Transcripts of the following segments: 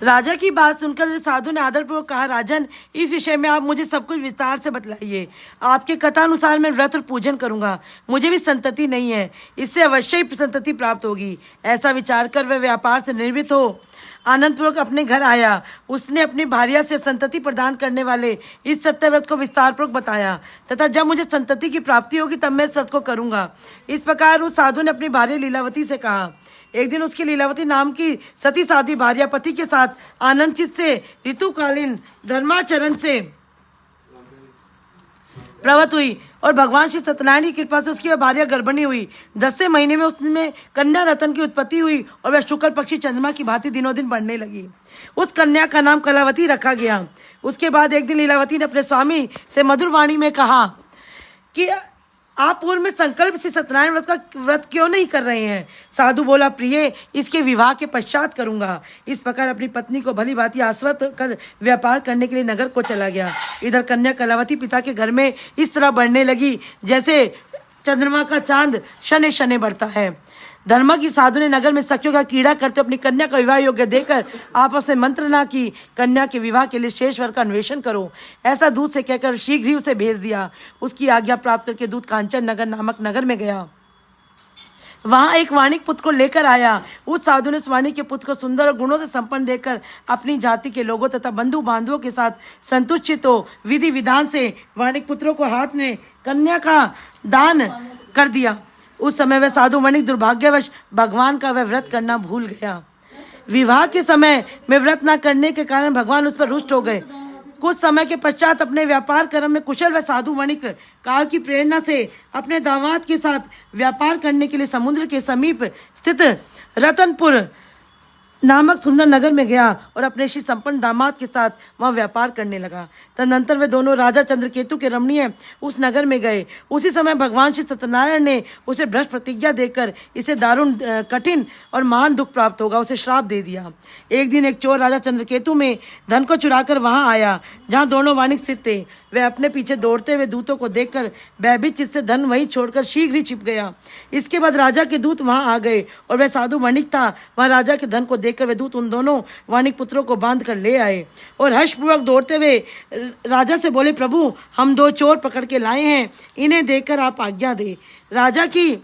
राजा की बात सुनकर साधु ने आदरपूर्वक कहा, राजन, इस विषय में आप मुझे सब कुछ विस्तार से बतलाइए। आपके कथा अनुसार मैं व्रत और पूजन करूंगा। मुझे भी संतति नहीं है, इससे अवश्य ही संतति प्राप्त होगी। ऐसा विचार कर वह व्यापार से निवृत्त हो आनंदपूर्वक अपने घर आया। उसने अपनी भार्या से संतति प्रदान करने वाले इस सत्यव्रत को विस्तार पूर्वक बताया तथा जब मुझे संतति की प्राप्ति होगी तब मैं इस व्रत को करूंगा। इस प्रकार उस साधु ने अपनी भार्या लीलावती से कहा। एक दिन उसकी लीलावती नाम की सती साधी भार्या पति के साथ आनंदचित से ऋतुकालीन धर्माचरण से प्रवत हुई और भगवान श्री सत्यनारायण की कृपा से उसकी वह भार्या गर्भिणी हुई। 10वें महीने में उसमें कन्या रतन की उत्पत्ति हुई और वह शुक्ल पक्षी चंद्रमा की भांति दिनों दिन बढ़ने लगी। उस कन्या का नाम कलावती रखा गया। उसके बाद एक दिन लीलावती ने अपने स्वामी से मधुर वाणी में कहा कि आप पूर्व में संकल्प से सत्यनारायण व्रत क्यों नहीं कर रहे हैं? साधु बोला, प्रिय, इसके विवाह के पश्चात करूंगा। इस प्रकार अपनी पत्नी को भली भांति आश्वस्त कर व्यापार करने के लिए नगर को चला गया। इधर कन्या कलावती पिता के घर में इस तरह बढ़ने लगी जैसे चंद्रमा का चांद शने शने बढ़ता है। धर्मा की साधु ने नगर में सखियों का कीड़ा करते अपनी कन्या का विवाह योग्य देकर आपस में मंत्रणा की, कन्या के विवाह के लिए शेष वर का अन्वेषण करो। ऐसा दूत से कहकर शीघ्र ही उसे भेज दिया। उसकी आज्ञा प्राप्त करके दूत कांचन नगर नामक नगर में गया। वहां एक वाणिक पुत्र को लेकर आया। उस साधु ने उस वाणिक के पुत्र को सुंदर और गुणों से संपन्न देखकर अपनी जाति के लोगों तथा बंधु बांधवों के साथ संतुष्टित हो विधि विधान से वाणिक पुत्रों को हाथ में कन्या का दान कर दिया। उस समय वह साधु वणिक दुर्भाग्यवश भगवान का वह व्रत करना भूल गया। विवाह के समय में व्रत न करने के कारण भगवान उस पर रुष्ट हो गए। कुछ समय के पश्चात अपने व्यापार कर्म में कुशल वह साधु वणिक काल की प्रेरणा से अपने दामाद के साथ व्यापार करने के लिए समुद्र के समीप स्थित रतनपुर नामक सुंदर नगर में गया और अपने श्री संपन्न दामाद के साथ वहां व्यापार करने लगा। तदनंतर वे दोनों राजा चंद्रकेतु के रमणीय उस नगर में गए। उसी समय भगवान श्री सत्यनारायण ने उसे भ्रष्ट प्रतिज्ञा देकर इसे दारुण कठिन और महान दुख प्राप्त होगा उसे श्राप दे दिया। एक दिन एक चोर राजा चंद्रकेतु में धन को चुराकर वहां आया जहां दोनों वाणिक स्थित थे। वह अपने पीछे दौड़ते हुए दूतों को देखकर भयभीत चित्त से धन वहीं छोड़कर शीघ्र ही छिप गया। इसके बाद राजा के दूत वहां आ गए और वह साधु वणिक था। वहां राजा के धन को देखकर वे दूत उन दोनों वाणिक पुत्रों को बांध कर ले आए और हर्षपूर्वक दौड़ते हुए राजा से बोले, प्रभु, हम 2 चोर पकड़ के लाए हैं, इन्हें देखकर आप आज्ञा दे। राजा की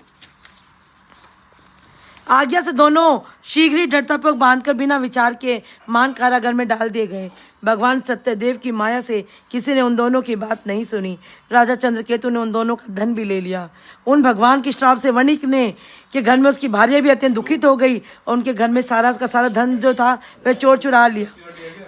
आज्ञा से दोनों शीघ्र ही दृढ़तापूर्वक बांधकर बिना विचार के मान कारागार में डाल दिए गए। भगवान सत्यदेव की माया से किसी ने उन दोनों की बात नहीं सुनी। राजा चंद्रकेतु ने उन दोनों का धन भी ले लिया। उन भगवान की श्राप से वणिक ने के घर में उसकी भार्या भी अत्यंत दुखित हो गई और उनके घर में सारा का सारा धन जो था वह चोर चुरा लिया।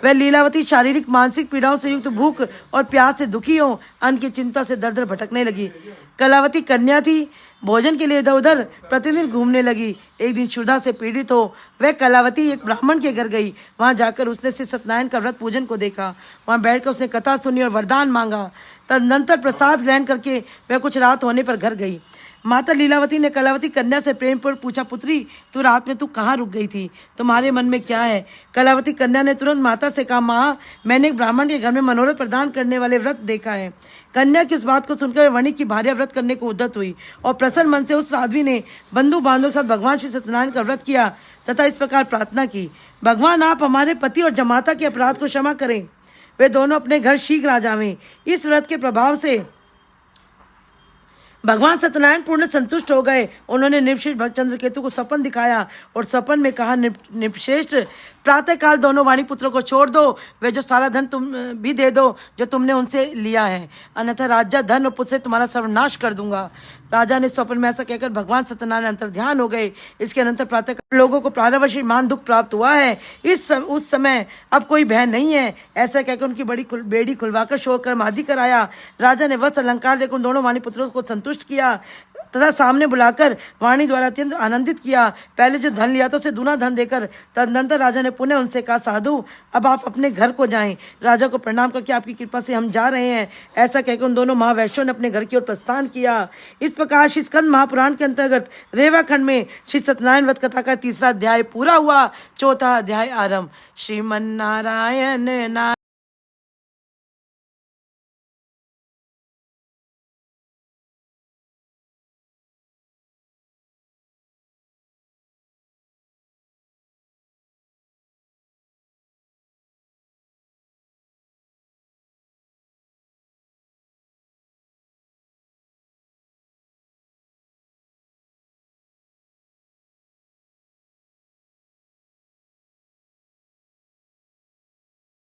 वह लीलावती शारीरिक मानसिक पीड़ाओं से युक्त भूख और प्यास से दुखी हो अन्न की चिंता से दर दर भटकने लगी। कलावती कन्या थी, भोजन के लिए इधर उधर प्रतिदिन घूमने लगी। एक दिन क्षुधा से पीड़ित हो वह कलावती एक ब्राह्मण के घर गई। वहां जाकर उसने श्री सत्यनारायण का व्रत पूजन को देखा। वहां बैठकर उसने कथा सुनी और वरदान मांगा। तदनंतर प्रसाद ग्रहण करके वह कुछ रात होने पर घर गई। माता लीलावती ने कलावती कन्या से प्रेमपूर्वक पूछा, पुत्री, तू रात में कहाँ रुक गई थी? तुम्हारे मन में क्या है? कलावती कन्या ने तुरंत माता से कहा, माँ, मैंने एक ब्राह्मण के घर में मनोरथ प्रदान करने वाले व्रत देखा है। कन्या की उस बात को सुनकर वणिक की भार्या व्रत करने को उद्यत हुई और प्रसन्न मन से उस साध्वी ने बंधु बांधवों के साथ भगवान श्री सत्यनारायण का व्रत किया तथा इस प्रकार प्रार्थना की, भगवान, आप हमारे पति और जमाता के अपराध को क्षमा करें। वे दोनों अपने घर शीघ्र आ जावें। इस व्रत के प्रभाव से भगवान सत्यनारायण पूर्ण संतुष्ट हो गए। उन्होंने निर्विशेष भक्त चंद्रकेतु को स्वप्न दिखाया और स्वप्न में कहा, निर्विशेष प्रातः काल दोनों वाणी पुत्रों को छोड़ दो, वे जो सारा धन तुम भी दे दो जो तुमने उनसे लिया है, अन्यथा राज्य, धन और पुत्र से तुम्हारा सर्वनाश कर दूंगा। राजा ने स्वप्न में ऐसा कहकर भगवान सत्यनारायण अंतर्ध्यान हो गए। इसके अनंतर प्रातः काल लोगों को प्रारवशी मान दुख प्राप्त हुआ है। उस समय अब कोई भय नहीं है। ऐसा कहकर उनकी बेड़ी खुलवाकर शोर कर्म आदि कराया। राजा ने वस्त्र अलंकार देकर उन दोनों वाणी पुत्रों को संतुष्ट किया तथा सामने बुलाकर वाणी द्वारा अत्यंत आनंदित किया। पहले जो धन लिया था उसे दूना धन देकर तदनंतर राजा ने पुनः उनसे कहा, साधु, अब आप अपने घर को जाएं। राजा को प्रणाम करके आपकी कृपा से हम जा रहे हैं। ऐसा कहकर उन दोनों महावैश्यों ने अपने घर की ओर प्रस्थान किया। इस प्रकार श्री स्कंद महापुराण के अंतर्गत रेवा खंड में श्री सत्यनारायण व्रत कथा का 3रा अध्याय पूरा हुआ। 4था अध्याय आरंभ। श्रीमन्नारायण